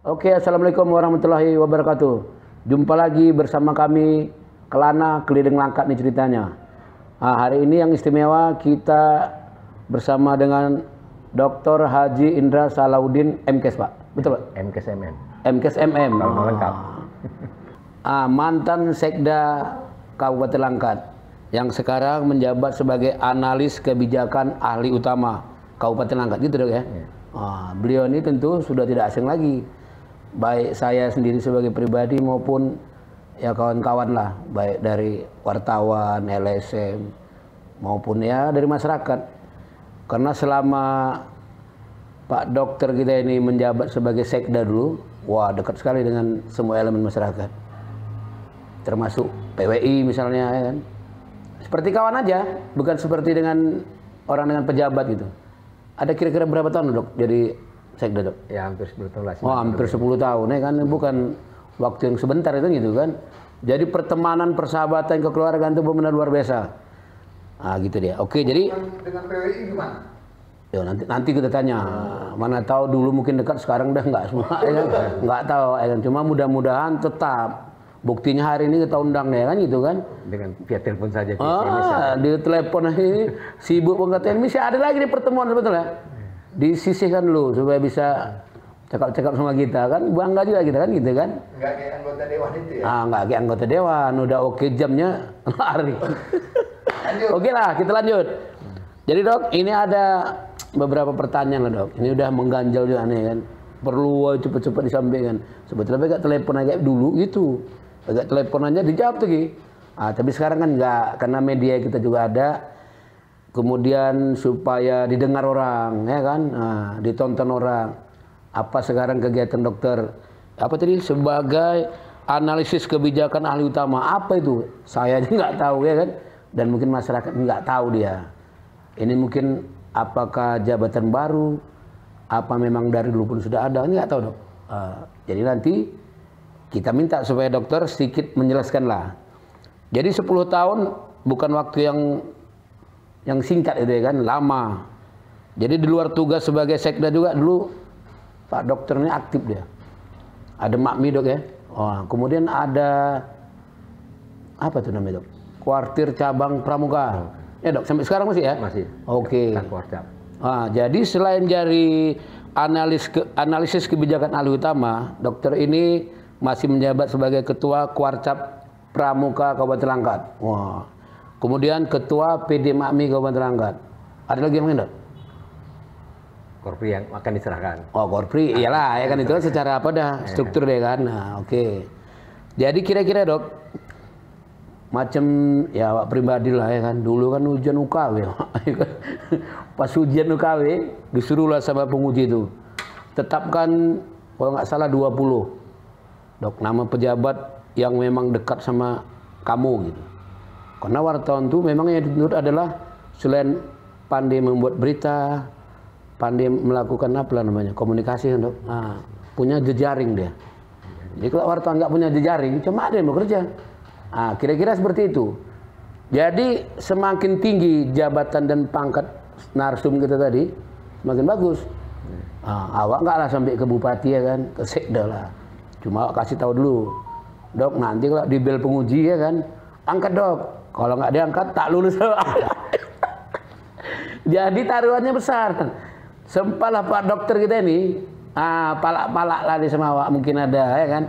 Oke, assalamualaikum warahmatullahi wabarakatuh. Jumpa lagi bersama kami Kelana Keliding Langkat nih ceritanya. Nah, hari ini yang istimewa kita bersama dengan Dr. Haji Indra Salahuddin MKes, Pak. Betul, Pak? MKes MM. MKes MM. Kalau lengkap. Mantan Sekda Kabupaten Langkat yang sekarang menjabat sebagai analis kebijakan ahli utama Kabupaten Langkat, gitu dok ya. Beliau ini tentu sudah tidak asing lagi. Baik saya sendiri sebagai pribadi maupun ya kawan-kawan lah, baik dari wartawan, LSM maupun ya dari masyarakat. Karena selama Pak Dokter kita ini menjabat sebagai Sekda dulu, wah dekat sekali dengan semua elemen masyarakat. Termasuk PWI misalnya ya kan. Seperti kawan aja, bukan seperti dengan orang dengan pejabat gitu. Ada kira-kira berapa tahun dok jadi Sekda dok? Ya hampir 10 tahun lah. Oh hampir 10 tahun ya kan, bukan waktu yang sebentar itu gitu kan. Jadi pertemanan, persahabatan, kekeluargaan itu benar luar biasa. Ah gitu dia. Oke, jadi dengan PWI gimana? Ya nanti kita tanya. Mana tahu dulu mungkin dekat, sekarang udah enggak semua ya kan. Enggak tahu ya kan. Cuma mudah-mudahan tetap. Buktinya hari ini kita undang ya kan gitu kan. Dengan via telepon saja. Di telepon ini sibuk banget. Masih ada lagi di pertemuan sebetulnya. Disisihkan dulu supaya bisa cakap-cakap sama kita kan, bangga juga kita kan gitu kan. Enggak kayak anggota dewan itu ya? Enggak kayak anggota dewan, udah oke jamnya lari. Oke lah, kita lanjut. Jadi dok, ini ada beberapa pertanyaan lah dok. Ini udah mengganjal juga nih kan. Perlu cepet-cepet disampaikan. Sebetulnya agak telepon aja dulu gitu. Agak telepon aja dijawab tuh Ki. Tapi sekarang kan enggak, karena media kita juga ada. Kemudian supaya didengar orang, ya kan, ditonton orang. Apa sekarang kegiatan dokter? Apa tadi? Sebagai analisis kebijakan ahli utama. Apa itu? Saya aja nggak tahu ya kan. Dan mungkin masyarakat nggak tahu dia. Ini mungkin apakah jabatan baru? Apa memang dari dulu pun sudah ada? Ini nggak tahu dok. Jadi nanti kita minta supaya dokter sedikit menjelaskan lah. Jadi 10 tahun bukan waktu yang singkat itu ya kan, lama. Jadi di luar tugas sebagai Sekda juga dulu Pak Dokter ini aktif dia. Ada Makmi dok ya. Kemudian ada apa tuh namanya dok? Kuartir Cabang Pramuka. Ya dok, sampai sekarang masih ya? Masih. Oke. Kuarcap. Jadi selain dari analisis kebijakan ahli utama, dokter ini masih menjabat sebagai Ketua Kuarcap Pramuka Kabupaten Langkat. Kemudian Ketua PD Makmi Kabupaten Langkat. Ada lagi yang lain, Dok? Korpri yang akan diserahkan. Korpri, iyalah ya kan itu kan secara apa dah struktur deh kan. Oke. Jadi kira-kira Dok, macam ya Pak pribadi lah ya kan. Dulu kan ujian UKW. Pas ujian UKW disuruhlah sama penguji itu. Tetapkan kalau nggak salah 20. Dok, nama pejabat yang memang dekat sama kamu gitu. Karena wartawan itu memang yang dituntut adalah selain pandai membuat berita, pandai melakukan apa namanya komunikasi untuk punya jejaring dia. Jadi kalau wartawan nggak punya jejaring, cuma ada yang bekerja. Kira-kira seperti itu. Jadi semakin tinggi jabatan dan pangkat narsum kita tadi, semakin bagus. Awak nggak lah sampai ke bupati ya kan, ke sekda lah. Cuma awak kasih tahu dulu, dok nanti kalau di bel penguji ya kan, angkat dok. Kalau nggak diangkat tak lulus. Jadi taruhannya besar. Sempatlah Pak Dokter kita ini, palak-palak lah di Semawak mungkin ada ya kan.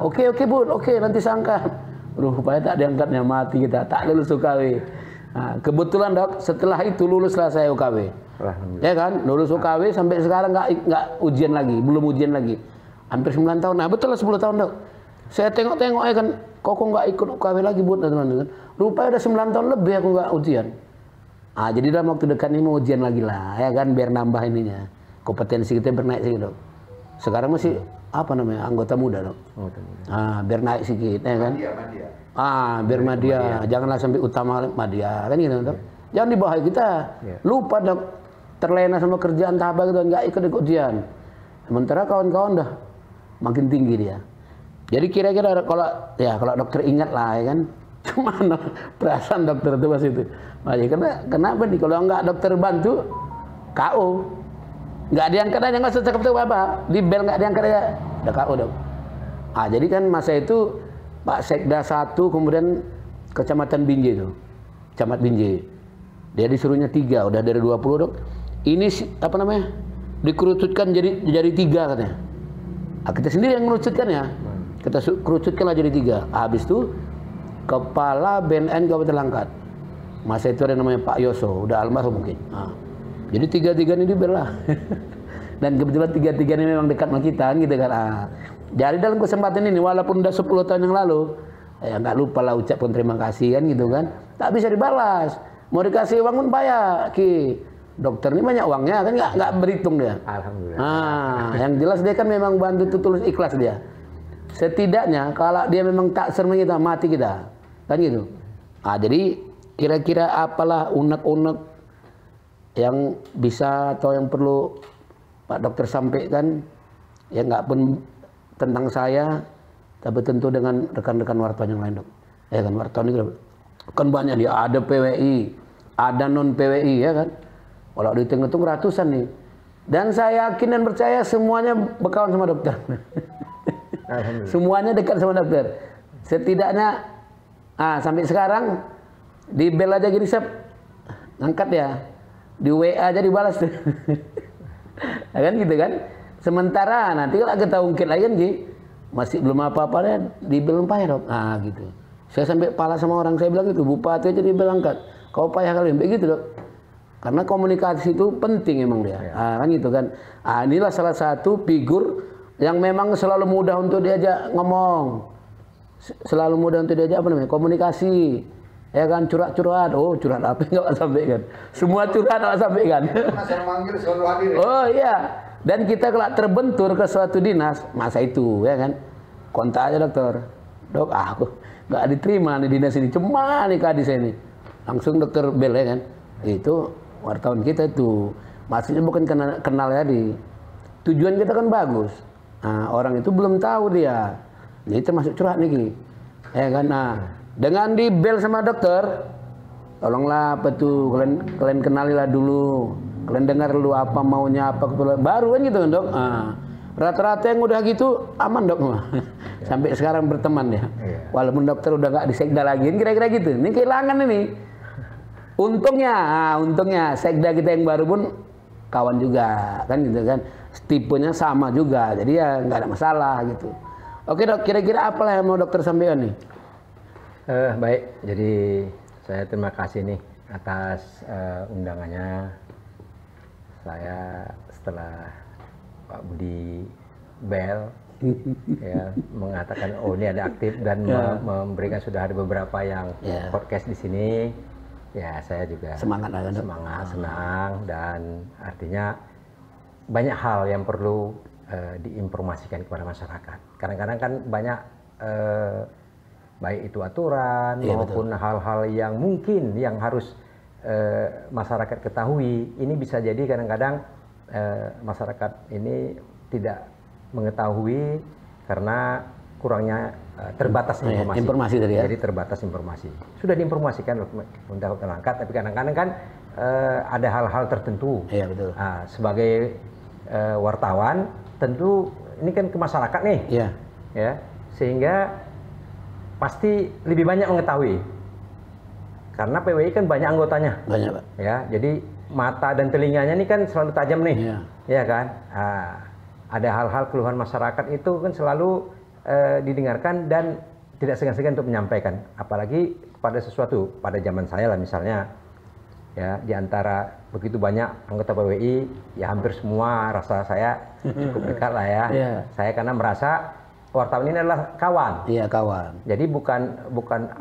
Oke Bun, oke nanti sangka. Rupanya tak diangkatnya, mati kita, tak lulus UKW. Kebetulan dok, setelah itu luluslah saya UKW. Ya kan, lulus UKW sampai sekarang nggak ujian lagi, belum ujian lagi. Hampir 9 tahun. Betul lah 10 tahun dok. Saya tengok-tengok ya kan, kok nggak ikut UKW lagi buat teman-teman. Rupanya udah 9 tahun lebih aku nggak ujian. Ah, jadi dalam waktu dekat ini mau ujian lagi lah, ya kan, biar nambah ininya. Kompetensi kita bernaik sih, Dok. Sekarang masih apa namanya, anggota muda, Dok. Ah, biar naik sedikit, ya kan. Madya. Ah, biar Madya, janganlah sampai utama Madya, kan gitu, Dok. Jangan di bawah kita. Lupa, Dok. Terlena sama kerjaan tahap gitu, nggak ikut ujian. Sementara kawan-kawan dah makin tinggi dia. Jadi kira-kira kalau dokter ingat lah, ya kan. Cuma perasaan dokter itu pas itu. Kenapa nih kalau nggak dokter bantu, KO. Nggak diangkat aja, nggak usah cakap tuh apa. Di bel nggak diangkat aja, udah KO, Dok. Ah, jadi kan masa itu Pak Sekda 1 kemudian Kecamatan Binjai itu. Camat Binjai. Dia disuruhnya 3, udah dari 20, Dok. Ini apa namanya? Dikerucutkan jadi 3 katanya. Ah, kita sendiri yang mengerucutkan ya. Kita kerucutkanlah jadi 3. Habis itu Kepala BNN Kabupaten Langkat. Masa itu ada namanya Pak Yoso, udah almarhum mungkin. Nah, jadi 3-3 ini dibelah. Dan kebetulan 3-3 ini memang dekat sama kita, gitu kan. Ah, jadi dalam kesempatan ini, walaupun udah 10 tahun yang lalu, ya nggak lupa lah ucapkan terima kasih kan, gitu kan. Tak bisa dibalas. Mau dikasih uang pun bayar, Ki. Dokter ini banyak uangnya kan, nggak berhitung dia. Alhamdulillah. Nah, yang jelas dia kan memang bantu tulus ikhlas dia. Setidaknya kalau dia memang tak serem kita, mati kita, kan gitu. Ah, jadi kira-kira apalah unek-unek yang bisa atau yang perlu Pak Dokter sampaikan, ya nggak pun tentang saya, tapi tentu dengan rekan-rekan wartawan yang lain, Dok. Ya kan, wartawan ini kan banyak dia, ada PWI, ada non PWI, ya kan. Kalau dihitung-hitung ratusan nih. Dan saya yakin dan percaya semuanya berkawan sama dokter. Semuanya dekat sama dokter. Setidaknya sampai sekarang di bel aja gini, Sep, ngangkat ya. Di WA aja dibalas tuh. Ya kan gitu kan. Sementara nanti kalau kita ungkit lagi kan masih belum apa-apanya di bel payah, Dok. Gitu. Saya sampai pala sama orang, saya bilang gitu, Bupati aja di bel angkat. Kau payah kali, begitu, Dok. Karena komunikasi itu penting emang dia. Kan gitu kan. Inilah salah satu figur yang memang selalu mudah untuk diajak ngomong. Selalu mudah untuk diajak apa namanya? Komunikasi. Ya kan, curhat-curhat. Oh, curhat apa enggak sampaikan. Semua curhat enggak sampaikan. Saya manggil selalu hadir. Oh iya. Dan kita kalau terbentur ke suatu dinas, masa itu ya kan. Kontak aja dokter. Dok, aku enggak diterima di dinas ini. Cuma nih kadis ini. Langsung dokter bel ya kan. Itu wartawan kita itu. Maksudnya bukan kenal ya di. Tujuan kita kan bagus. Nah, orang itu belum tahu dia. Ini termasuk curhat nih, ya kan. Nah, dengan di bel sama dokter, tolonglah apa tuh kalian kenalilah dulu, kalian dengar dulu apa maunya apa baru kan gitu, Dok. Rata-rata yang udah gitu aman, Dok. Sampai sekarang berteman ya. Walaupun dokter udah nggak di sekda lagi, kira-kira gitu. Ini kehilangan ini. Untungnya sekda kita yang baru pun kawan juga, kan gitu kan. Tipenya sama juga, jadi ya nggak ada masalah gitu. Oke, Dok, kira-kira apa yang mau dokter sampaikan nih? Baik, jadi saya terima kasih nih atas undangannya. Saya setelah Pak Budi Bel ya mengatakan oh ini ada aktif dan memberikan sudah ada beberapa yang podcast di sini, ya saya juga semangat, senang, dan artinya banyak hal yang perlu diinformasikan kepada masyarakat. Kadang-kadang kan banyak baik itu aturan maupun hal-hal yang mungkin yang harus masyarakat ketahui. Ini bisa jadi kadang-kadang masyarakat ini tidak mengetahui karena kurangnya terbatas informasi tadi ya. Jadi terbatas informasi. Sudah diinformasikan untuk terangkat, tapi kadang-kadang kan ada hal-hal tertentu. Iya, betul. Sebagai wartawan tentu ini kan ke masyarakat nih, ya, sehingga pasti lebih banyak mengetahui karena PWI kan banyak anggotanya, banyak, Pak. Ya, jadi mata dan telinganya ini kan selalu tajam nih, ya kan. Ada hal-hal keluhan masyarakat itu kan selalu didengarkan dan tidak segan-segan untuk menyampaikan, apalagi pada sesuatu pada zaman saya lah misalnya. Ya, di antara begitu banyak anggota PWI, ya hampir semua rasa saya cukup dekat lah ya. Saya karena merasa wartawan ini adalah kawan. Iya, kawan. Jadi bukan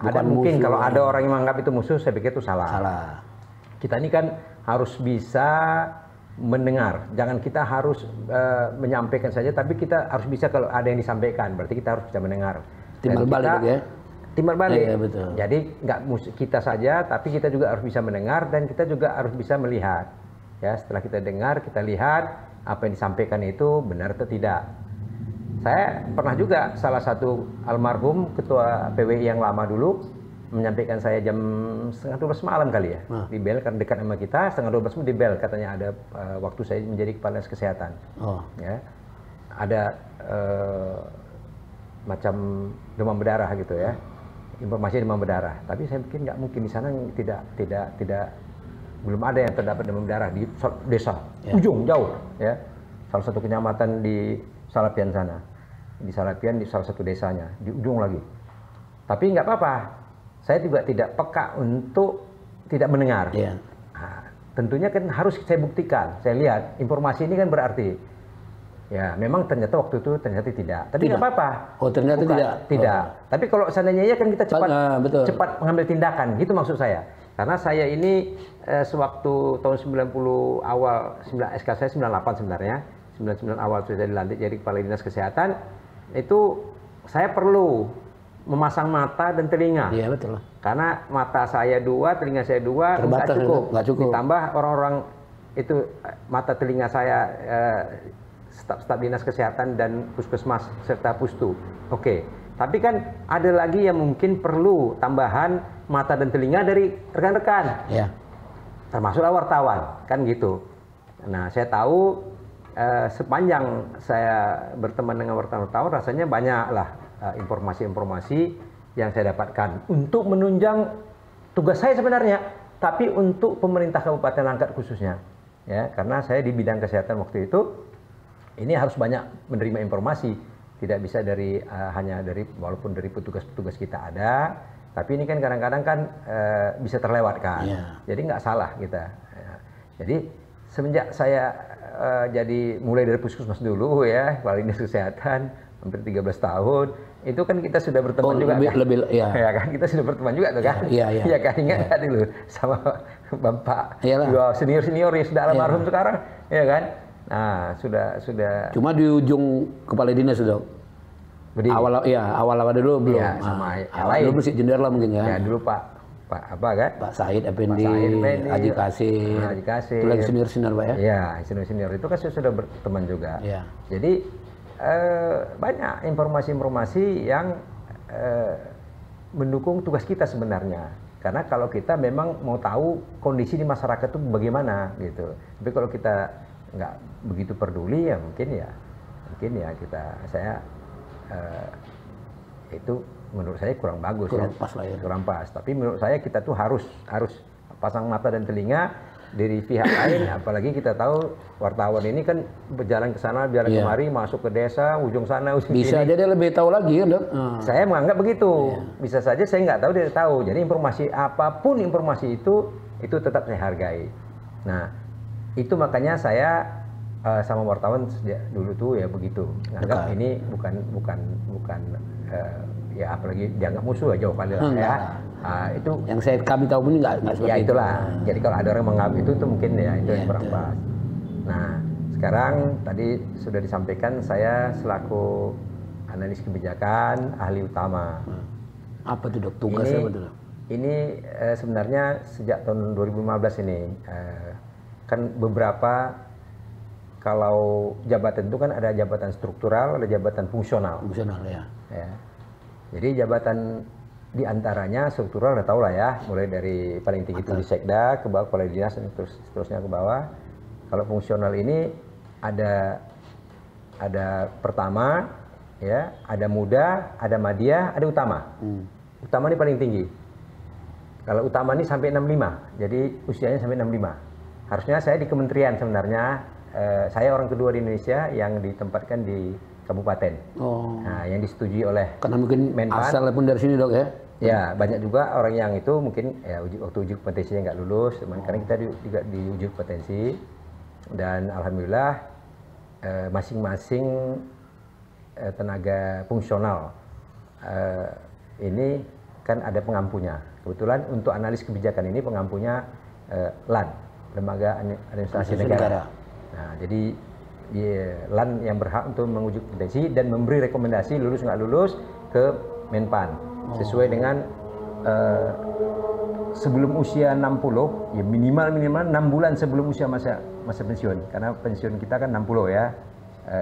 ada mungkin musuh. kalau ada orang yang menganggap itu musuh, saya pikir itu salah. Salah. Kita ini kan harus bisa mendengar. Jangan kita harus menyampaikan saja, tapi kita harus bisa kalau ada yang disampaikan. Berarti kita harus bisa mendengar. Timbal balik ya. Timbal balik. Iya, betul. Jadi nggak kita saja, tapi kita juga harus bisa mendengar dan kita juga harus bisa melihat. Ya, setelah kita dengar, kita lihat apa yang disampaikan itu benar atau tidak. Saya pernah juga salah satu almarhum ketua PWI yang lama dulu menyampaikan saya jam setengah 12 malam kali ya, di bel karena dekat sama kita, setengah 12 di bel katanya ada waktu saya menjadi kepala dinas kesehatan. Ya, ada macam demam berdarah gitu ya, informasi demam berdarah. Tapi saya pikir nggak mungkin di sana tidak belum ada yang terdapat demam berdarah di desa ujung jauh ya, salah satu kecamatan di Salapian sana, di Salapian di salah satu desanya di ujung lagi. Tapi nggak apa-apa. Saya juga tidak peka untuk tidak mendengar. Iya. Nah, tentunya kan harus saya buktikan. Saya lihat informasi ini kan berarti, ya memang ternyata waktu itu ternyata tidak. Tapi nggak apa-apa. Oh, ternyata tidak. Tapi kalau seandainya kan kita betul. cepat mengambil tindakan. Gitu maksud saya. Karena saya ini sewaktu tahun 90 awal, SK saya 98 sebenarnya. 99 awal sudah dilantik jadi kepala dinas kesehatan. Itu saya perlu memasang mata dan telinga. Iya, betul. Karena mata saya 2, telinga saya 2, terbatas, nggak cukup. Ditambah orang-orang itu mata telinga saya staf dinas kesehatan dan puskesmas serta pustu. Oke. Tapi kan ada lagi yang mungkin perlu tambahan mata dan telinga dari rekan-rekan. Iya. Termasuklah wartawan, kan gitu. Nah, saya tahu sepanjang saya berteman dengan wartawan rasanya banyaklah informasi-informasi yang saya dapatkan untuk menunjang tugas saya sebenarnya, tapi untuk pemerintah Kabupaten Langkat khususnya, ya karena saya di bidang kesehatan waktu itu, ini harus banyak menerima informasi, tidak bisa dari hanya dari walaupun dari petugas-petugas kita ada, tapi ini kan kadang-kadang kan bisa terlewatkan, jadi nggak salah kita. Jadi semenjak saya jadi mulai dari puskesmas dulu ya, kepala dinas kesehatan hampir 13 tahun, itu kan kita sudah berteman juga ya kan, kita sudah berteman juga tuh kan, ya kan, ingat kan dulu sama Bapak senior yang sudah almarhum sekarang, ya kan, nah sudah. Cuma di ujung kepala dinas sudah. Awal-awal dulu belum. Ya, sama awal dulu masih jendela mungkin ya. Ya dulu Pak apa kan? Pak Said Effendi, Haji Kasir. Itu lagi senior Pak ya? Iya, senior itu kan sudah berteman juga. Ya. Jadi banyak informasi-informasi yang mendukung tugas kita sebenarnya. Karena kalau kita memang mau tahu kondisi di masyarakat itu bagaimana gitu. Tapi kalau kita nggak begitu peduli ya mungkin ya saya itu menurut saya kurang bagus, kurang pas lah ya. Kurang pas. Tapi menurut saya kita tuh harus pasang mata dan telinga dari pihak lain, apalagi kita tahu wartawan ini kan berjalan ke sana, berjalan kemari, masuk ke desa, ujung sana, ujung sini. Bisa dia lebih tahu lagi kan, Dok? Saya menganggap begitu. Bisa saja saya nggak tahu, dia tahu. Jadi informasi apapun informasi itu tetap saya hargai. Nah, itu makanya saya sama wartawan sejak dulu tuh ya begitu. Menganggap ini bukan ya apalagi dianggap musuh aja jauh kali lah ya. Itu yang kami tahu pun nggak seperti ya itulah. Jadi kalau ada orang menganggap itu mungkin ya itu yang kurang pas. Nah sekarang tadi sudah disampaikan saya selaku analis kebijakan ahli utama. Apa tuh Dok? Tugasnya apa tuh Dok? Ini sebenarnya sejak tahun 2015 ini kan beberapa, kalau jabatan itu kan ada jabatan struktural, ada jabatan fungsional. Fungsional ya. Jadi jabatan diantaranya struktural udah tahu lah ya, mulai dari paling tinggi itu di Sekda, ke bawah kepala dinas dan seterusnya ke bawah. Kalau fungsional ini ada pertama, ya, ada muda, ada madya, ada utama. Utama ini paling tinggi. Kalau utama ini sampai 65, jadi usianya sampai 65. Harusnya saya di kementerian sebenarnya. Saya orang kedua di Indonesia yang ditempatkan di kabupaten. Nah, yang disetujui oleh karena mungkin Menpan. Asal pun dari sini Dok ya. Ya, banyak juga orang yang itu mungkin ya waktu uji kompetensinya nggak lulus, karena kita juga diuji kompetensi. Dan alhamdulillah masing-masing tenaga fungsional ini kan ada pengampunya. Kebetulan untuk analis kebijakan ini pengampunya LAN, Lembaga Administrasi Negara. Nah, jadi LAN yang berhak untuk menguji kompetensi dan memberi rekomendasi lulus nggak lulus ke Menpan sesuai dengan sebelum usia 60, ya minimal 6 bulan sebelum usia masa pensiun, karena pensiun kita kan 60 ya,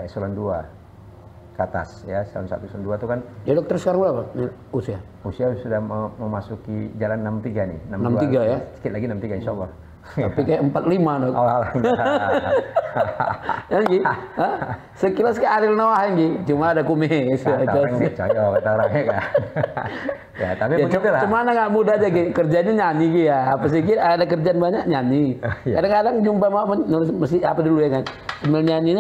eselon 2 ke atas ya, eselon 1 eselon 2 itu kan. Ya dokter sekarang berapa usia? Usia sudah memasuki jalan 63 nih. 63 ya? Sedikit lagi 63 insya Allah. Tapi kayak 45 dok. Oh, alhamdulillah. Ya, Gi? Sekilas kayak Ariel Noah Gi, cuma ada kumis. Kata orangnya kan. Ya, tapi Ya, begitu lah. Cuma nggak mudah aja Gi, kerjanya nyanyi Gi ya. Apa sih Gi, ada kerjaan banyak nyanyi. Kadang-kadang jumpa nulis mesti apa dulu ya kan. Sambil nyanyi,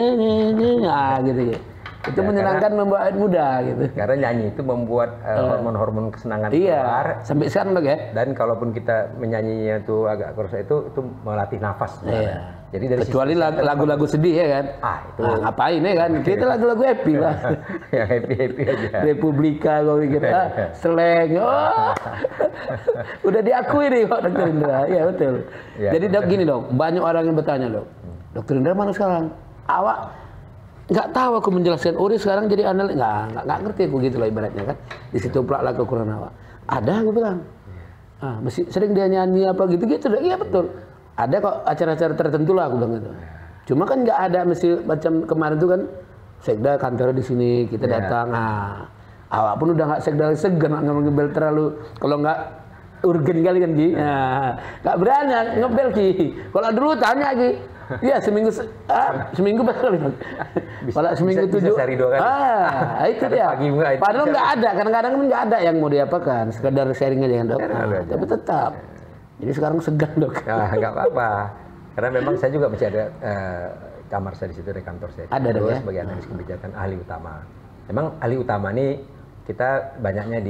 gitu Gi. Itu ya, menyenangkan, membuat muda gitu. Karena nyanyi itu membuat hormon-hormon kesenangan keluar. Sampai sekarang dok ya. Dan kalaupun kita menyanyinya itu agak keras itu melatih nafas. Iya. Jadi dari kecuali lagu-lagu sedih ya kan. Itu ngapain ya kan? Kita lagu-lagu happy lah. Yang happy aja. Republika kalau kita Slang. Udah diakui nih Pak Dokter Indra. Iya betul. Ya, jadi dok gini dok, banyak orang yang bertanya dok. Dokter Indra mana sekarang? Awak nggak tahu aku menjelaskan Uri sekarang jadi analis, nggak ngerti aku gitu lah ibaratnya kan. Di situ pelak lah kekurangan awak. Ada aku bilang, mesti sering dia nyanyi apa gitu-gitu. Iya betul. Ada kok acara-acara tertentu lah aku bilang gitu. Cuma kan nggak ada mesti macam kemarin tuh kan sekda kantor di sini kita datang. Awak pun udah nggak sekda segan nggak ngebel terlalu, kalau nggak urgen kali kan Gi. Nggak berani ngebel Gi. Kalau dulu tanya Gi. Iya seminggu berapa kali? Kalau seminggu 7. Bisa sehari 2 kali. Itu dia. Padahal nggak ada, kadang-kadang nggak ada yang mau diapakan, sekedar sharing aja kan dok. Tapi tetap. Jadi sekarang segan dok. Nggak apa-apa. Karena memang saya juga masih ada kamar saya di situ, di kantor saya. Ada dok ya. Sebagai analis kebijakan ahli utama. Memang ahli utama nih kita banyaknya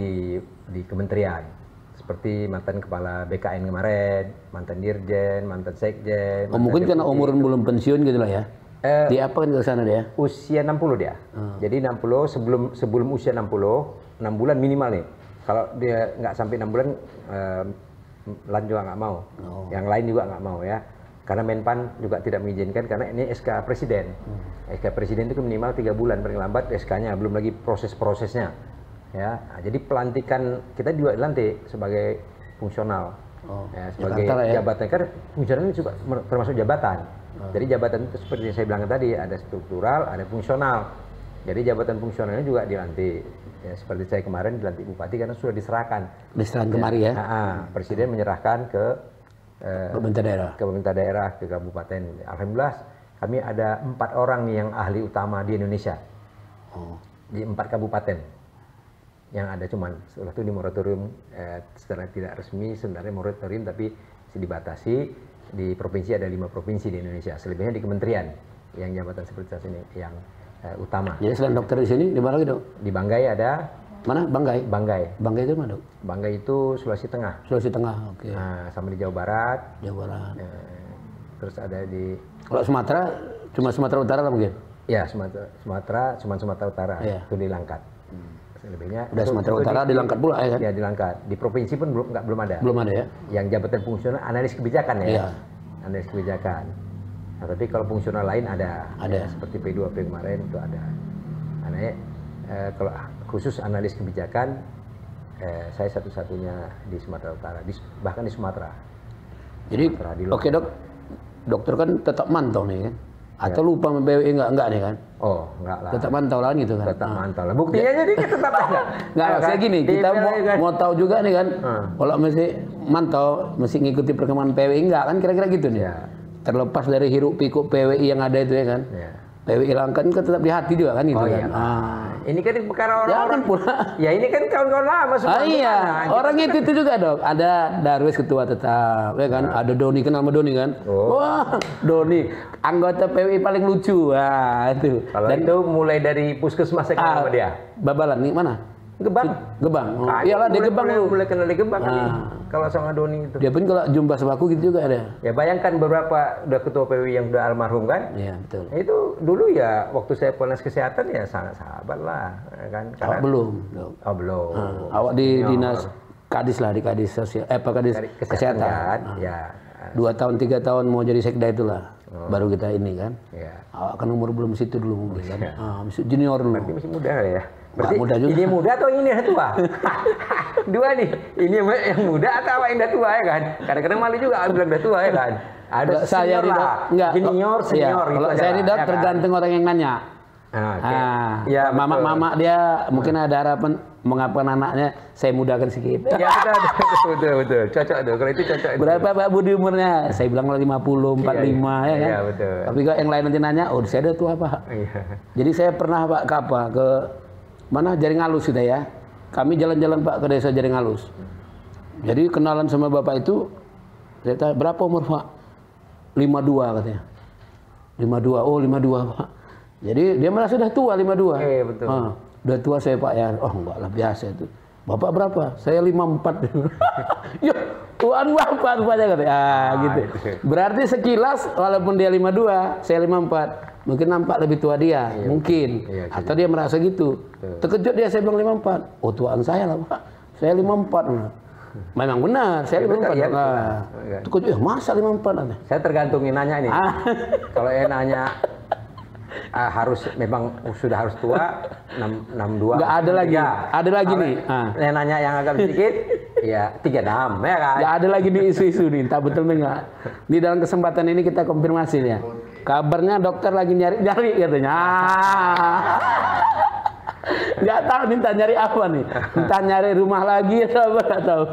di kementerian. Seperti mantan kepala BKN kemarin, mantan dirjen, mantan sekjen. Mungkin karena umur belum pensiun gitu lah ya. Dia apa kan ke sana dia? Usia 60 dia. Jadi 60 sebelum usia 60, 6 bulan minimal nih. Kalau dia nggak sampai 6 bulan, LAN juga nggak mau. Yang lain juga nggak mau ya. Karena Menpan juga tidak mengizinkan karena ini SK Presiden. SK Presiden itu minimal 3 bulan paling lambat SK-nya, belum lagi proses-prosesnya. Ya, jadi pelantikan kita juga dilantik sebagai fungsional, sebagai jabatan kan fungsional ini juga termasuk jabatan. Jadi jabatan itu seperti yang saya bilang tadi ada struktural, ada fungsional. Jadi jabatan fungsionalnya juga dilantik. Ya, seperti saya kemarin dilantik bupati karena sudah diserahkan. Diserahkan kemarin ya? Presiden menyerahkan ke pemerintah daerah, ke kabupaten. Alhamdulillah kami ada 4 orang nih yang ahli utama di Indonesia. Di 4 kabupaten. Yang ada cuman setelah itu di moratorium secara tidak resmi sebenarnya moratorium tapi masih dibatasi. Di provinsi ada 5 provinsi di Indonesia, selebihnya di kementerian yang jabatan seperti saat ini yang utama. Jadi selain dokter di sini di mana lagi dok? Di Banggai ada. Mana? Banggai. Banggai itu mana dok? Banggai itu Sulawesi Tengah. Sulawesi Tengah, oke. Nah, sama di Jawa Barat. Terus ada di. Kalau Sumatera cuma Sumatera Utara lah mungkin? Ya Sumatera cuma Sumatera Utara itu di Langkat. Lebihnya udah Sumatera Utara dilangkat pula ya kan? Ya dilangkat. Di provinsi pun belum ada. Belum ada ya? Yang jabatan fungsional analis kebijakan ya. Iya. Analis kebijakan. Nah, tapi kalau fungsional lain ada. Ya, seperti P2P kemarin itu ada. Aneh kalau khusus analis kebijakan saya satu-satunya di Sumatera Utara, bahkan di Sumatera. Jadi oke dok, dokter kan tetap mantau nih kan? Atau lupa PWI enggak nih kan? Oh, enggak lah. Tetap mantau lah gitu kan? Tetap mantau lah. Buktinya jadi kita tetap ada. Enggak, saya gini, kita mau tahu juga nih kan, kalau mesti mantau, mesti ngikuti perkembangan PWI enggak kan kira-kira gitu nih. Terlepas dari hiruk pikuk PWI yang ada itu ya kan. PWI Langkat kan tetap di hati juga kan gitu kan. Iya. Ini kan perkara orang-orang pula. Ya ini kan kawan-kawan lama semua. Iya. Orang itu juga dok. Ada Darwis ketua tetap, ya kan. Ada Doni, kenal sama Doni kan. Wah, Doni anggota PWI paling lucu. Wah itu. Kalau itu mulai dari puskesmas saya kenal sama dia. Babalan nih mana? Gebang. Gebang. Oh, iyalah di Gebang lu. Mulai kenal di Gebang kan. Kalau sama Doni itu. Dia pun kalau jumpa sama aku gitu juga ada. Ya bayangkan beberapa udah ketua PWI yang udah almarhum kan. Iya, betul. Itu dulu ya waktu saya Polres Kesehatan ya sangat sahabat lah kan. Awak belum. Oh belum. Awak di dinas Kadis lah, di Kadis sosial, Kadis kesehatan. Kan? Ya. 2 tahun 3 tahun mau jadi sekda itulah. Baru kita ini kan. Ya. Awak kan umur belum situ dulu mungkin kan. Masih junior dulu. Berarti masih muda ya. Berarti muda juga. ini muda atau ini yang tua? Dua nih. Ini yang muda atau awak yang udah tua ya kan? Kadang-kadang malu juga bilang udah tua ya kan. Ada saya senior lah. Enggak. Junior, senior. Iya, kalau saya ini dok, ya tergantung orang yang nanya. Okay. Ya, mama dia mungkin ada harapan mengapa anaknya saya mudahkan sedikit. Ya betul. Cocok tuh. Kalau itu cocok. Berapa Pak Budi umurnya? Saya bilang 50, 45 ya kan. Iya betul. Tapi kalau yang lain nanti nanya, oh saya udah tua Pak. Iya. Jadi saya pernah Pak ke mana Jaringalus kita ya. Kami jalan-jalan Pak ke desa Jaringalus. Jadi kenalan sama bapak itu, saya tanya berapa umur Pak? 52 katanya. 52, oh 52 Pak. Jadi dia merasa sudah tua 52. Betul. Udah tua saya Pak ya. Oh enggak lah biasa itu. Bapak berapa? Saya 54. Ya, tuan bapak rupanya katanya. Gitu. Berarti sekilas walaupun dia 52, saya 54. Mungkin nampak lebih tua dia, mungkin. Atau dia merasa gitu. Terkejut dia saya bilang 54. Oh tuaan saya lah Pak. Saya 54. Memang benar, saya 54. Ya, terkejut, ya masa 54? Saya tergantungin nanya nih. Kalau yang nanya harus memang sudah harus tua 62. Enggak ada lagi. Ada lagi nih. Yang nanya yang agak sedikit ya 36 ya kan. Enggak ada lagi di isu-isu nih, tak betul enggak. Di dalam kesempatan ini kita konfirmasi ya. Kabarnya dokter lagi nyari katanya. Enggak tahu minta nyari apa nih. Minta nyari rumah lagi atau apa enggak tahu.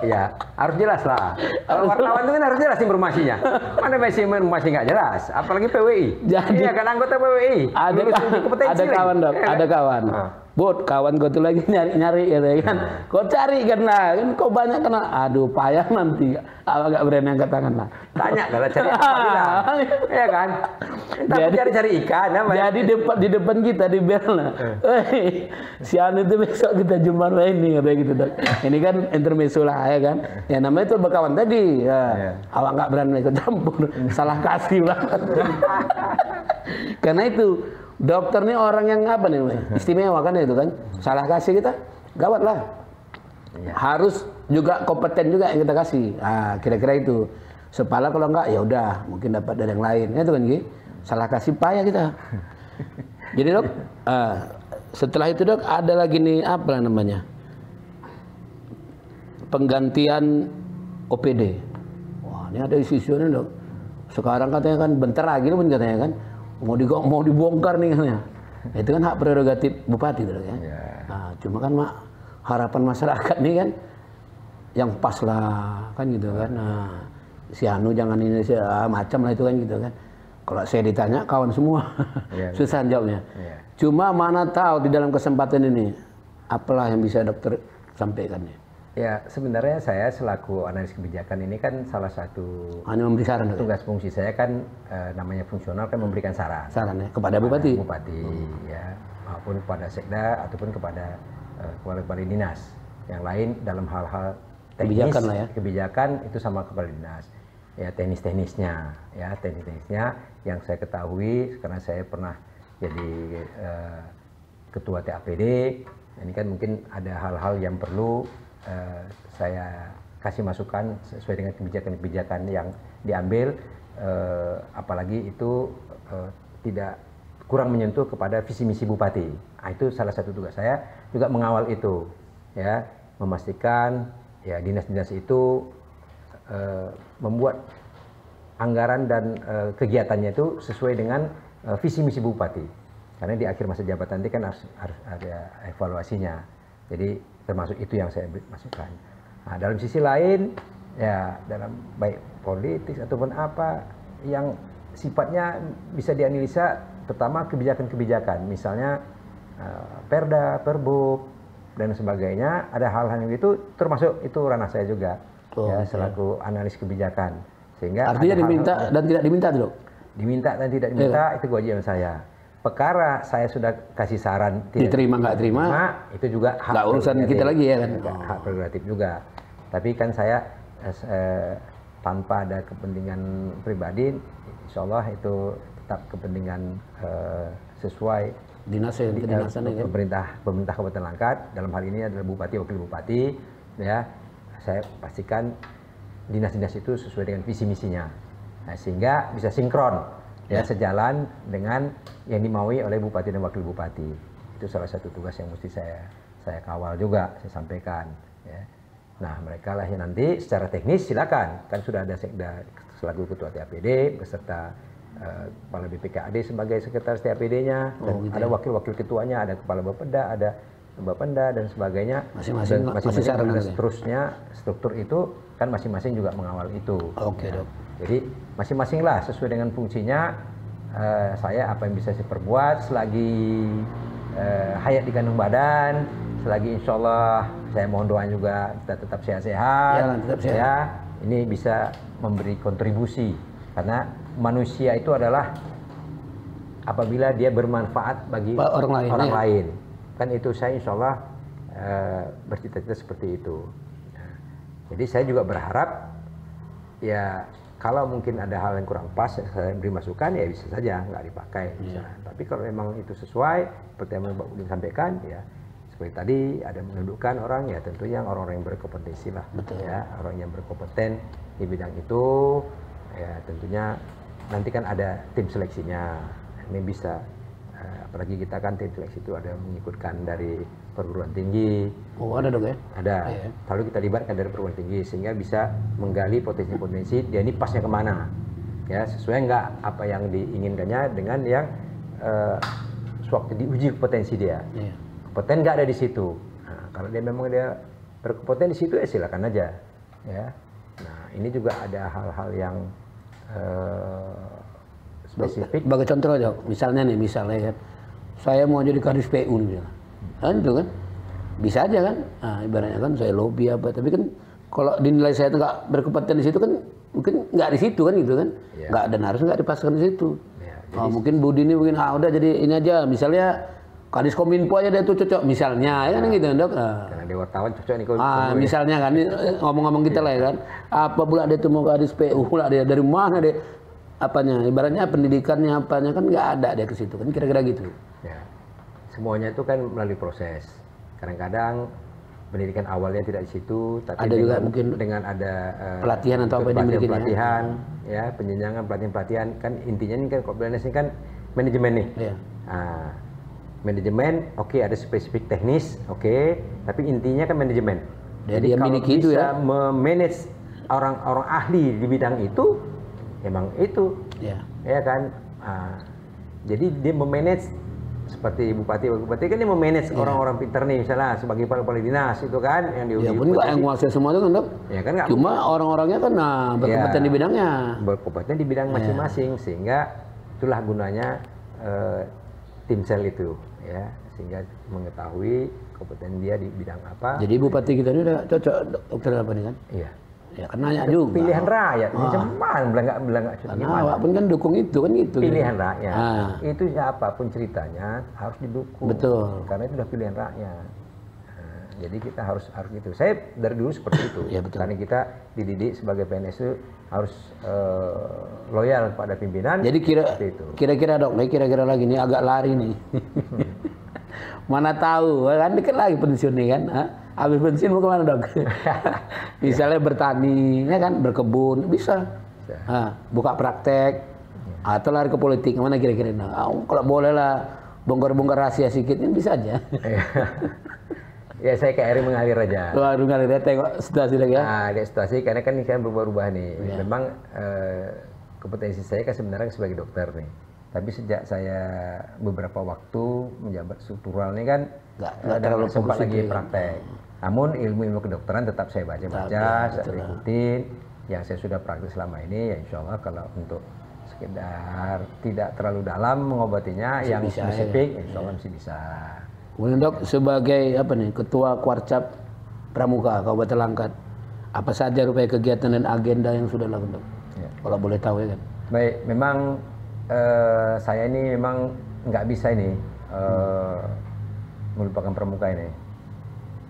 Iya, harus jelas lah. Kalau wartawan itu kan harus jelas informasinya. Mana informasi nggak jelas, apalagi PWI. Jadi iya kan anggota PWI. Ada kawan dok, ada kawan. Bud, kawan gue tuh lagi nyari ya kan. Kau cari kan lah, kan kau banyak kena. Aduh, payah nanti. Agak berani angkat tangan lah. Tanya kalau cari apa bilang. Iya kan? Tapi cari ikan. Jadi di depan kita di bel lah. Si Anu itu besok kita jumpa ini kayak gitu dok. Ini kan intermezzo lah ya kan. Ya namanya itu berkawan tadi. Ya. Awak nggak berani ikut campur. Salah kasih banget. Karena itu dokter ini orang yang apa nih, istimewa kan itu kan. Salah kasih kita, gawat lah. Ya. Harus juga kompeten juga yang kita kasih. Nah, kira-kira itu. Sepala kalau enggak ya udah, mungkin dapat dari yang lain. Itu kan Gi. Salah kasih payah kita. Jadi dok, setelah itu dok ada lagi nih apa namanya? Penggantian OPD. Wah, ini ada isu-isunya dok. Sekarang katanya kan bentar lagi pun katanya kan. Mau dibongkar nih katanya. Itu kan hak prerogatif bupati gitu ya. Nah, cuma kan harapan masyarakat nih kan yang pas lah kan gitu kan. Nah, si Anu jangan ini macam lah itu kan gitu kan. Kalau saya ditanya kawan semua susah jawabnya. Cuma mana tahu di dalam kesempatan ini apalah yang bisa dokter sampaikan ya. Ya, sebenarnya saya selaku analis kebijakan ini kan salah satu hanya memberi saran. Tugas fungsi saya kan namanya fungsional kan memberikan saran. Saran ya kepada bupati. Ya, maupun kepada sekda ataupun kepada kepala dinas. Yang lain dalam hal-hal teknis kebijakan lah ya. Kebijakan itu sama kepala dinas. Ya, teknis-teknisnya yang saya ketahui karena saya pernah jadi ketua TAPD. Ini kan mungkin ada hal-hal yang perlu saya kasih masukan sesuai dengan kebijakan-kebijakan yang diambil, apalagi itu tidak kurang menyentuh kepada visi misi bupati. Nah, itu salah satu tugas saya juga mengawal itu, ya, memastikan ya dinas-dinas itu membuat anggaran dan kegiatannya itu sesuai dengan visi misi bupati. Karena di akhir masa jabatan ini kan harus ada evaluasinya. Jadi termasuk itu yang saya masukkan. Nah, dalam sisi lain, ya dalam baik politik ataupun apa yang sifatnya bisa dianalisa, pertama kebijakan-kebijakan, misalnya perda, perbuk dan sebagainya, ada hal-hal yang itu termasuk itu ranah saya juga, selaku analis kebijakan. Sehingga artinya diminta dan tidak diminta dulu. Diminta dan tidak diminta itu kewajiban saya. perkara saya sudah kasih saran diterima nggak terima, itu juga hak nggak urusan kita lagi ya kan. hak prerogatif juga. Tapi kan saya tanpa ada kepentingan pribadi, insya Allah itu tetap kepentingan sesuai kedinasan ya. pemerintah Kabupaten Langkat, dalam hal ini adalah bupati, wakil bupati, ya. Saya pastikan dinas-dinas itu sesuai dengan visi misinya, nah, sehingga bisa sinkron, ya, sejalan dengan yang dimaui oleh bupati dan wakil bupati. Itu salah satu tugas yang mesti saya kawal juga, saya sampaikan, ya. Nah, mereka lah yang nanti secara teknis silakan, kan sudah ada sekda selaku ketua TAPD beserta kepala BPKAD sebagai sekretaris TAPD-nya, dan gitu ada wakil-wakil ketuanya, ada kepala Bapeda, ada Bapenda dan sebagainya, masing-masing ada seterusnya. Struktur itu kan masing-masing juga mengawal itu. Oke, Dok. Jadi masing-masing lah sesuai dengan fungsinya. Saya apa yang bisa saya perbuat selagi hayat di kandung badan, selagi insya Allah saya mohon doa juga kita tetap sehat-sehat, ya, ini bisa memberi kontribusi, karena manusia itu adalah apabila dia bermanfaat bagi orang lain. Kan itu saya insya Allah bercita-cita seperti itu. Jadi saya juga berharap, ya kalau mungkin ada hal yang kurang pas, saya beri masukan, ya bisa saja nggak dipakai. Tapi kalau memang itu sesuai, seperti yang Pak Udin sampaikan, ya seperti tadi ada menundukkan orang, ya tentunya orang-orang yang berkompetensi lah. Betul. Ya, orang yang berkompeten di bidang itu, ya tentunya nanti kan ada tim seleksinya. Ini bisa, apalagi kita kan tim seleksi itu ada mengikutkan dari perguruan tinggi. Oh, ada, Dok, ya? Ada. Ya. Lalu kita libatkan dari perguruan tinggi sehingga bisa menggali potensi-potensi dia ini pasnya kemana, ya sesuai nggak apa yang diinginkannya dengan yang sewaktu diuji potensi dia. Iya. Kompeten nggak ada di situ. Nah, kalau dia memang dia berkompeten di situ, ya silakan aja, ya. Nah, ini juga ada hal-hal yang spesifik. Sebagai contoh aja, misalnya kan, saya mau jadi kadis PU nih, kan itu kan, bisa aja kan, nah, ibaratnya kan saya lobby apa, tapi kan kalau dinilai saya nggak berkompeten di situ kan, mungkin nggak di situ kan gitu kan, nggak, dan harus nggak dipasangkan di situ. Ya, mungkin Budi ini mungkin udah jadi ini aja, misalnya kadis Kominfo aja dia tuh cocok, misalnya, ya kan gitu, Dok. Karena dia wartawan cocok nih. Misalnya kan, ngomong-ngomong kita lah ya kan, apa pula dia tuh mau kadis PU pula, dia dari mana dia? Apanya, ibaratnya pendidikannya apanya kan nggak ada dia ke situ kan, kira-kira gitu. Ya, semuanya itu kan melalui proses. Kadang-kadang pendidikan awalnya tidak di situ, tapi ada juga mungkin dengan ada pelatihan atau apa yang dimiliki, pelatihan, ya penjenjangan pelatihan kan intinya ini kan kalau PNS ini kan manajemen nih. Ya. Nah, manajemen, oke, ada spesifik teknis, oke, tapi intinya kan manajemen. Jadi kalau bisa itu ya, memanage orang-orang ahli di bidang itu, emang itu, ya kan. Nah, jadi dia memanage seperti bupati kan dia memanage orang-orang pinter nih, misalnya sebagai kepala dinas itu kan yang ya pun nggak yang menguasai semua itu kan, Dok. Ya kan, cuma orang-orangnya kan berkompeten di bidangnya, berkompeten di bidang masing-masing, sehingga itulah gunanya tim sel itu, ya, sehingga mengetahui kompeten dia di bidang apa. Jadi bupati kita ini udah cocok dokter apa nih kan? Iya. Ya kan nanya juga. Pilihan rakyat, cuman belangak karena awak pun kan dukung itu kan gitu. Pilihan rakyat, itu siapapun ceritanya harus didukung. Betul. Karena itu udah pilihan rakyat. Nah, jadi kita harus gitu. Saya dari dulu seperti itu. Ya, betul. Karena kita dididik sebagai PNS itu harus loyal pada pimpinan. Jadi kira-kira Dok, kira-kira lagi nih agak lari nih. Mana tahu kan deket lagi pensiun nih kan. Habis pensiun mau kemana, Dok? Misalnya bertani, ya kan, berkebun, bisa. Buka praktek, atau lari ke politik, mana kira-kira? Kalau boleh lah, bongkar-bongkar rahasia sedikit, bisa aja. Ya saya kayak air mengalir aja. Mengalir ya, tengok situasi lagi ya. Ada situasi, karena kan ini kan berubah-ubah nih. Ya. Memang kompetensi saya kan sebenarnya sebagai dokter nih. Tapi sejak saya beberapa waktu menjabat struktural nih kan, nggak terlalu sempat lagi praktek. Namun ilmu-ilmu kedokteran tetap saya baca-baca, saya ikutin. Yang saya sudah praktis selama ini, ya insya Allah kalau untuk sekedar tidak terlalu dalam mengobatinya, yang spesifik, insya Allah masih bisa. Kemudian, Dok, sebagai apa nih, Ketua Kwarcap Pramuka Kabupaten Langkat, apa saja rupanya kegiatan dan agenda yang sudah dilakukan, Dok? Ya. Kalau boleh tahu ya kan. Baik, memang saya ini memang nggak bisa ini melupakan Pramuka ini.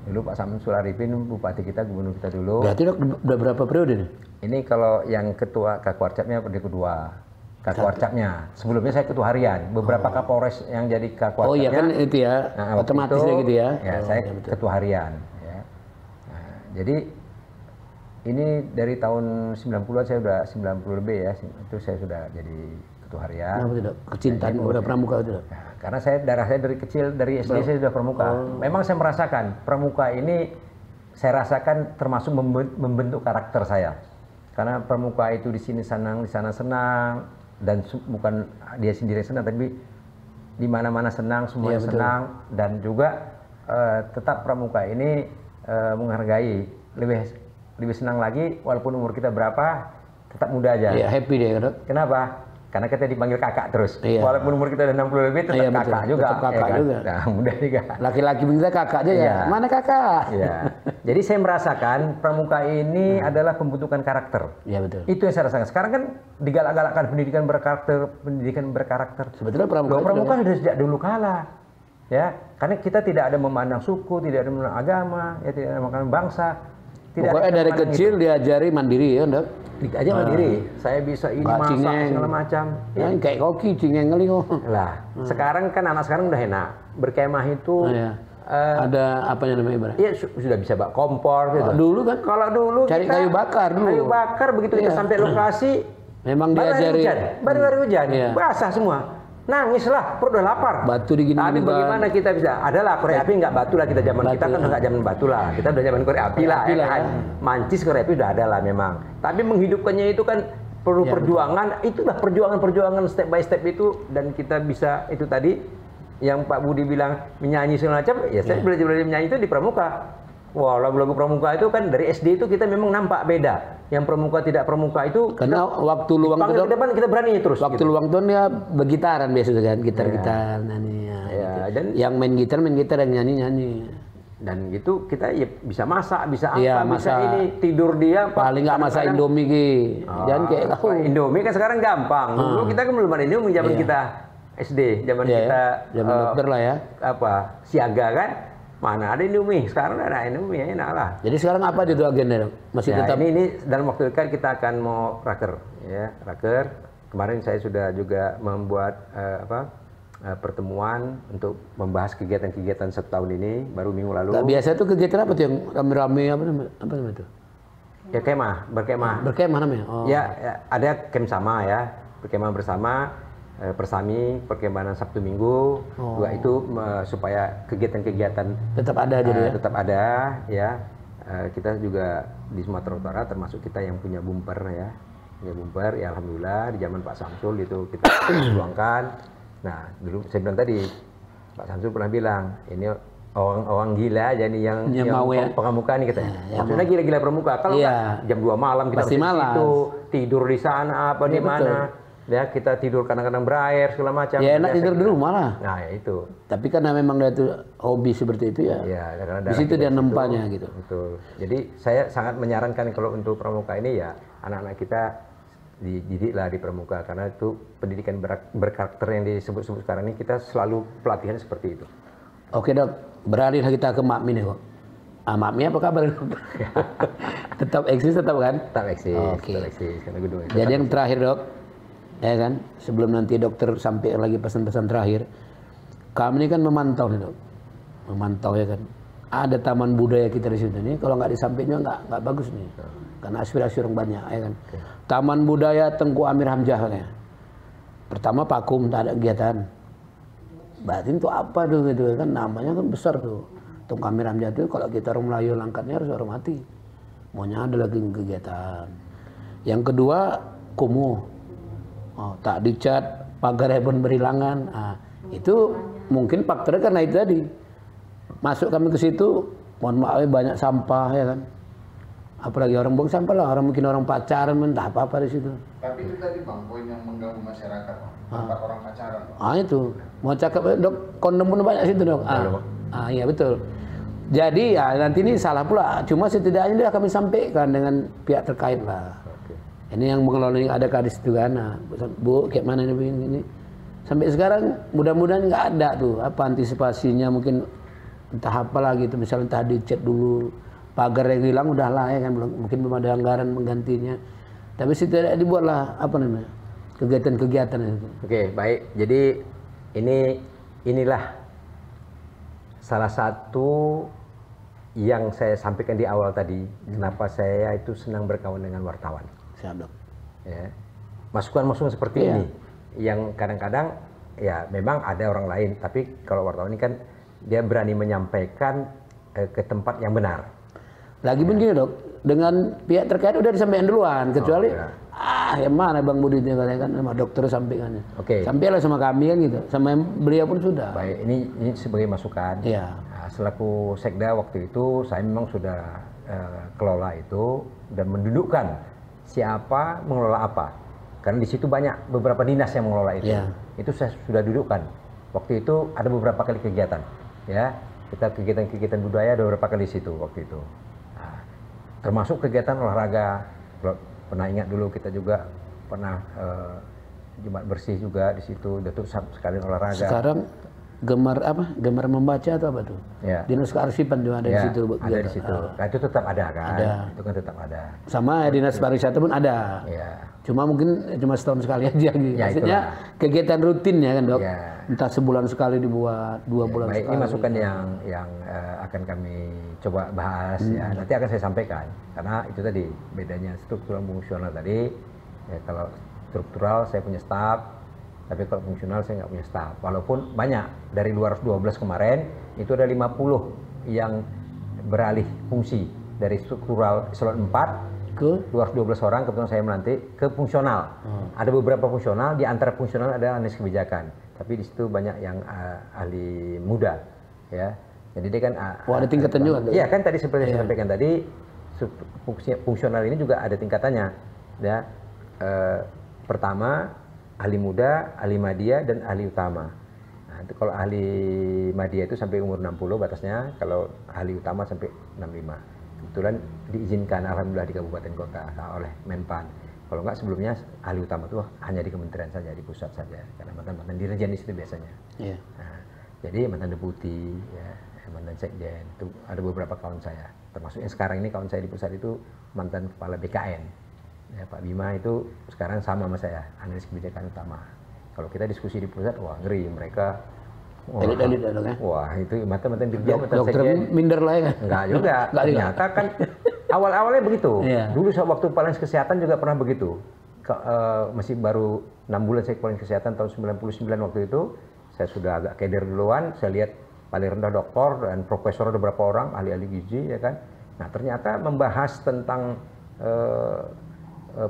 Dulu Pak Samsul Arifin, bupati kita, gubernur kita dulu. Berarti udah berapa periode nih? Ini kalau yang ketua Kakwarcapnya periode kedua. Kakwarcapnya. Sebelumnya saya ketua harian. Beberapa Kapolres yang jadi Kakwarcapnya. Oh iya kan itu ya, otomatis itu, gitu ya. Ya, saya ketua harian. Ya. Nah, jadi ini dari tahun 90-an saya udah 90 lebih ya. Itu saya sudah jadi ketua harian. Kenapa tidak? Kecintaan kepada Pramuka itu? Nah, karena darah saya dari kecil, dari SD saya sudah Pramuka. Memang saya merasakan Pramuka ini, saya rasakan termasuk membentuk karakter saya. Karena Pramuka itu di sini senang, di sana senang, dan bukan dia sendiri senang, tapi di mana-mana senang, semuanya senang, dan juga tetap Pramuka ini menghargai, lebih senang lagi, walaupun umur kita berapa, tetap muda aja. Iya, happy deh, Dok. Kenapa? Karena kita dipanggil kakak terus. Iya. Walaupun umur kita udah 60 lebih, tetap kakak juga. Tetap kakak juga. Nah, muda juga. Laki-laki kita kakak aja ya. Mana kakak? Iya. Jadi saya merasakan Pramuka ini adalah pembentukan karakter. Iya betul. Itu yang saya rasakan. Sekarang kan digalak-galakkan pendidikan berkarakter. Sebetulnya Pramuka sudah sejak dulu kala. Ya, karena kita tidak ada memandang suku, tidak ada memandang agama, ya tidak ada memandang bangsa. Pokoknya dari kecil diajari mandiri ya, Dok. Aja mandiri. Saya bisa ini masak segala macam. Ya, kayak koki cingeng kali kok. Lah, sekarang kan anak sekarang udah enak. Berkemah itu ada apa namanya ibarat? Iya, sudah bisa bak kompor gitu. Dulu kan kalau dulu cari kayu bakar dulu. Kayu bakar begitu kita sampai lokasi memang diajari. Baru hari hujan, basah semua. Nangis lah, perut udah lapar. Batu digini. Tapi bagaimana kita bisa? Adalah korek api nggak batu lah kita zaman kita kan nggak zaman batu lah. Kita udah zaman korek api lah. Mancis korek api udah ada lah memang. Tapi menghidupkannya itu kan perlu perjuangan. Itulah perjuangan step by step itu, dan kita bisa itu tadi yang Pak Budi bilang menyanyi segala macam. Ya saya belajar menyanyi itu di Pramuka. Wah, lagu-lagu Pramuka itu kan dari SD itu kita memang nampak beda. Yang Pramuka tidak Pramuka itu karena waktu luang itu depan kita berani terus. Waktu gitu. Luang itu ya bergitaran biasanya kan, gitar-gitar nyanyi. Ya, gitu. Dan yang main gitar yang nyanyi. Dan gitu kita ya bisa masak, bisa apa, ya, bisa ini tidur dia. Paling nggak masak Indomie ki. Jangan kayak Indomie kan sekarang gampang. Dulu kita kan belum ada Indomie zaman kita SD, zaman kita zaman dokter lah ya. Apa siaga kan? Mana ada Indomie, sekarang ada Indomie, ya enak lah. Jadi sekarang apa itu agenda? Masih tetap ini dalam waktu dekat kita akan mau raker, ya raker. Kemarin saya sudah juga membuat pertemuan untuk membahas kegiatan-kegiatan setahun ini, baru minggu lalu. Nah, biasa itu kegiatan apa tuh yang rame-rame apa namanya itu? Ya berkemah. Berkemah namanya? Oh. Ya, ada kem sama ya, berkemah bersama. Persami, perkemahan Sabtu Minggu, juga itu supaya kegiatan-kegiatan tetap ada jadi ya? Tetap ada ya. Kita juga di Sumatera Utara termasuk kita yang punya bumper ya. Punya bumper ya, alhamdulillah di zaman Pak Samsul itu kita perjuangkan. Nah, dulu saya bilang tadi Pak Samsul pernah bilang, ini orang gila jadi yang mau ya? Pramuka nih katanya. Maksudnya gila-gila Pramuka. Kalau jam 2 malam kita pasti malam itu tidur di sana apa di mana. Ya kita tidur kadang-kadang berair segala macam. Ya enak tidur di rumah lah. Nah ya itu. Tapi karena memang dia itu hobi seperti itu ya. Ya karena di situ dia nempanya gitu. Betul. Jadi saya sangat menyarankan kalau untuk Pramuka ini ya anak-anak kita dididiklah di Pramuka, karena itu pendidikan berkarakter yang disebut-sebut sekarang ini kita selalu pelatihan seperti itu. Oke Dok, beralih kita ke Makmi nih kok. Makmi apa kabar? Tetap eksis tetap kan? Tetap eksis. Oke. Tetap eksis karena gedung itu. Jadi yang terakhir Dok. Ya kan, sebelum nanti dokter sampai lagi pesan-pesan terakhir, kami ini kan memantau nih Dok, memantau ya kan, ada taman budaya kita di sini. Ini kalau nggak disampainya nggak bagus nih, karena aspirasi orang banyak ya kan. Taman budaya Tengku Amir Hamzah ya. Pertama vakum, tak ada kegiatan. Berarti itu apa tuh gitu kan, namanya kan besar tuh. Tengku Amir Hamzah itu kalau kita orang Melayu langkatnya harus hormati. Maunya ada lagi kegiatan. Yang kedua kumuh. Tak dicat, pagarnya pun berhilangan. Itu mungkin faktornya karena itu tadi. Masuk kami ke situ, mohon maaf banyak sampah ya kan. Apalagi orang buang sampah lah, mungkin orang pacaran, entah apa-apa di situ. Tapi itu tadi Bang, poin yang mengganggu masyarakat, tempat orang pacaran. Itu, mau cakap Dok, kondom pun banyak situ Dok. Iya betul. Jadi ya nanti ini salah pula, cuma setidaknya dia kami sampaikan dengan pihak terkait lah. Ini yang mengelola ada kadis itu kan, Bu, kayak mana ini? Sampai sekarang mudah-mudahan nggak ada tuh apa antisipasinya, mungkin entah apa lagi itu, misalnya entah dicat dulu pagar yang hilang udah lah ya kan, mungkin belum ada anggaran menggantinya. Tapi setidaknya dibuatlah apa namanya kegiatan-kegiatan itu. Oke, baik. Jadi inilah salah satu yang saya sampaikan di awal tadi, kenapa saya itu senang berkawan dengan wartawan. Siap, Dok. Ya. Masukan-masukan seperti ini yang kadang-kadang ya memang ada orang lain, tapi kalau wartawan ini kan dia berani menyampaikan ke tempat yang benar. Lagi begini, Dok, dengan pihak terkait udah disampaikan duluan, kecuali yang mana Bang Budi itu kan sama dokter sampaikannya. Sampailah sama kami kan gitu, sama beliau pun sudah. Baik, ini sebagai masukan. Iya. Nah, selaku sekda waktu itu saya memang sudah kelola itu dan mendudukkan siapa mengelola apa. Karena di situ banyak beberapa dinas yang mengelola itu. Iya. Itu saya sudah dudukkan. Waktu itu ada beberapa kali kegiatan, ya. Kita kegiatan-kegiatan budaya ada beberapa kali di situ waktu itu. Nah, termasuk kegiatan olahraga. Pernah ingat dulu kita juga pernah Jumat bersih juga di situ, datuk sekalian olahraga. Sekarang gemar apa? Gemar membaca atau apa tuh? Ya. Dinas kearsipan juga ada di situ. Ada di situ. Nah, itu tetap ada kan? Ada. Itu kan tetap ada. Sama dinas pariwisata pun ada. Ya. Cuma mungkin cuma setahun sekali aja gitu. Ya, maksudnya kegiatan rutinnya kan, Dok. Ya. Entah sebulan sekali dibuat, 2 bulan Baik, sekali. ini masukan yang akan kami coba bahas ya. Nanti akan saya sampaikan karena itu tadi bedanya struktural fungsional tadi. Ya, kalau struktural saya punya staf, tapi kalau fungsional saya nggak punya staf. Walaupun banyak dari 212 kemarin itu ada 50 yang beralih fungsi dari struktural eselon 4 ke 212 orang, kebetulan saya melantik ke fungsional. Ada beberapa fungsional, di antara fungsional ada analis kebijakan, tapi di situ banyak yang ahli muda, ya. Jadi dia kan ada tingkatan juga. Iya kan tadi seperti saya sampaikan tadi, fungsional ini juga ada tingkatannya, ya. Pertama ahli muda, ahli madya dan ahli utama. Nah, itu kalau ahli madya itu sampai umur 60 batasnya, kalau ahli utama sampai 65. Kebetulan diizinkan alhamdulillah di kabupaten kota oleh Menpan. Kalau enggak sebelumnya ahli utama itu hanya di kementerian saja, di pusat saja, karena mantan dirjen itu biasanya. Iya. Nah, jadi mantan deputi, ya, mantan sekjen itu ada beberapa kawan saya. Termasuk yang sekarang ini kawan saya di pusat itu mantan kepala BKN. Ya, Pak Bima itu sekarang sama saya, analis kebijakan utama. Kalau kita diskusi di pusat, wah ngeri mereka. Elit-elit ya. Wah itu mantan dirjen, mantan dokter sekjen. minder lah ya. Enggak juga. Ternyata kan awal-awalnya begitu. Iya. Dulu waktu Polres Kesehatan juga pernah begitu. Masih baru 6 bulan saya Polres Kesehatan tahun 99 waktu itu. Saya sudah agak keder duluan. Saya lihat paling rendah doktor dan profesor ada beberapa orang ahli-ahli gizi, ya kan. Nah ternyata membahas tentang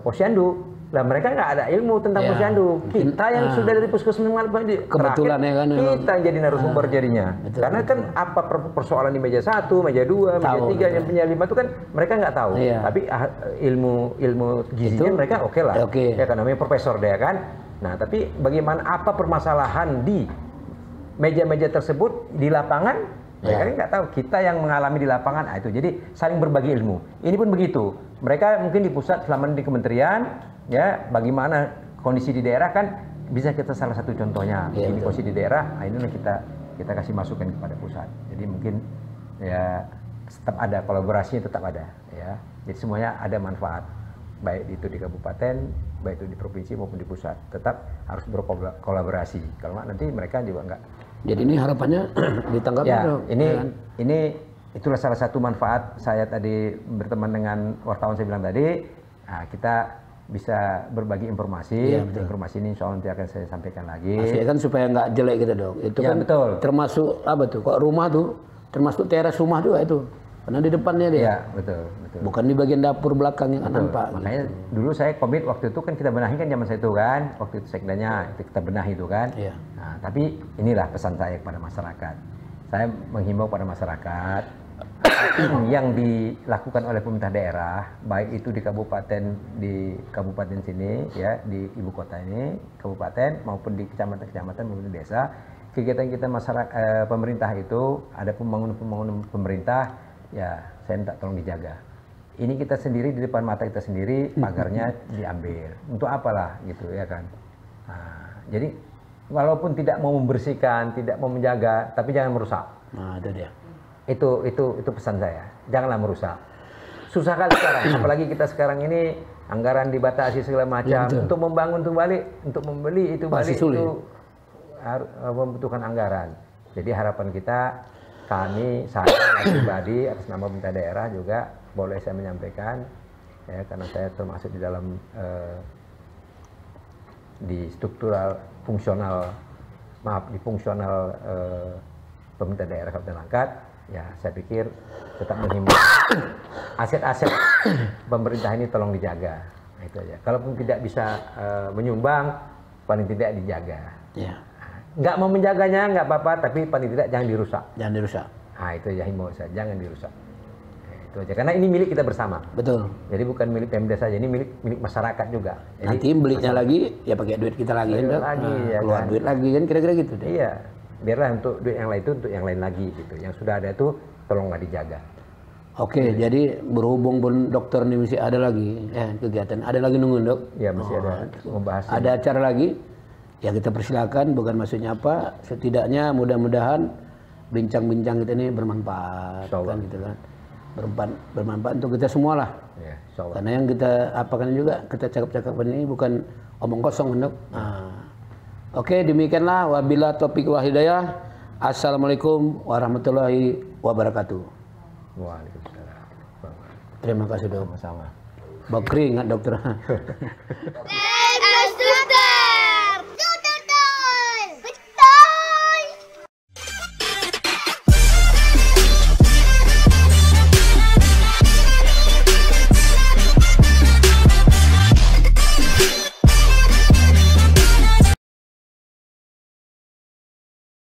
posyandu. Lah mereka nggak ada ilmu tentang posyandu. Kita yang sudah dari puskesmas kebetulan ya kan. Kita yang jadi narasumber jadinya. Betul, karena kan apa persoalan di meja 1, meja 2, meja 3, yang meja 5 itu kan mereka nggak tahu. Iya. Tapi ilmu gizinya mereka oke lah. Oke. Ya kan namanya profesor dia kan. Nah, tapi bagaimana apa permasalahan di meja-meja tersebut di lapangan? Mereka nggak tahu. Kita yang mengalami di lapangan, itu. Jadi saling berbagi ilmu. Ini pun begitu. Mereka mungkin di pusat selama di kementerian, ya bagaimana kondisi di daerah kan bisa kita salah satu contohnya. Ini kondisi di daerah, ini kita kasih masukan kepada pusat. Jadi mungkin ya tetap ada kolaborasinya, tetap ada. Ya. Jadi semuanya ada manfaat. Baik itu di kabupaten, baik itu di provinsi maupun di pusat. Tetap harus berkolaborasi. Kalau nggak nanti mereka juga nggak. Jadi ini harapannya ditangkap ya, ini itulah salah satu manfaat saya tadi berteman dengan wartawan saya bilang tadi. Nah, kita bisa berbagi informasi. Informasi ini insya Allah nanti akan saya sampaikan lagi. Maksudnya kan supaya nggak jelek gitu, Dok. Itu ya, kan betul. Termasuk apa tuh? Kok rumah tuh termasuk teras rumah juga itu. Karena di depannya dia. Ya, betul. Bukan di bagian dapur belakang yang nampak. Makanya dulu saya komit waktu itu kan kita benahi kan zaman saya itu kan. Waktu itu sekdanya kita benahi itu kan. Iya. Nah, tapi inilah pesan saya kepada masyarakat. Saya menghimbau pada masyarakat yang dilakukan oleh pemerintah daerah, baik itu di kabupaten sini ya, di ibu kota ini, kabupaten maupun di kecamatan-kecamatan maupun di desa, kegiatan kita masyarakat pemerintah itu ada pembangunan pemerintah, ya saya minta tolong dijaga. Ini kita sendiri di depan mata kita sendiri, pagarnya diambil. Untuk apalah gitu ya kan. Nah, jadi walaupun tidak mau membersihkan, tidak mau menjaga, tapi jangan merusak. Nah, itu dia. Itu pesan saya. Janganlah merusak. Susah kali sekarang, apalagi kita sekarang ini anggaran dibatasi segala macam. Ya, untuk membangun itu balik, untuk membeli itu balik sulit. itu harus membutuhkan anggaran. Jadi harapan kita, saya pribadi atas nama pemerintah daerah juga boleh saya menyampaikan, ya, karena saya termasuk di dalam di struktural fungsional pemerintah daerah Kabupaten Langkat. Ya, saya pikir tetap menghimbau aset-aset pemerintah ini tolong dijaga. Nah, itu aja. Kalaupun tidak bisa menyumbang, paling tidak dijaga. Ya. Nggak mau menjaganya nggak apa-apa, tapi paling tidak jangan dirusak. Jangan dirusak. Nah, itu aja himbau saya, jangan dirusak. Nah, itu aja. Karena ini milik kita bersama. Betul. Jadi bukan milik Pemda saja, ini milik masyarakat juga. Jadi, nanti belinya lagi, ya pakai duit kita lagi. Duit kan, lagi, ya keluar kan? duit lagi kan, kira-kira gitu deh. Iya. Biarlah untuk duit yang lain itu untuk yang lain lagi gitu. Yang sudah ada itu tolonglah dijaga. Oke, jadi berhubung pun dokter ini masih ada lagi kegiatan. Ada lagi nunggu, Dok? Ya, masih ada membahas. Ada acara lagi? Ya kita persilakan, bukan maksudnya apa. Setidaknya mudah-mudahan bincang-bincang kita ini bermanfaat. Kan, gitu kan. Bermanfaat untuk kita semua lah. Ya, karena yang kita apakan juga, kita cakap-cakap ini bukan omong kosong, Dok. Oke, demikianlah. Wabillahi taufiq wal hidayah. Assalamualaikum warahmatullahi wabarakatuh. Waalaikumsalam. Terima kasih, Dok. Sama-sama. Bakri ingat dokter.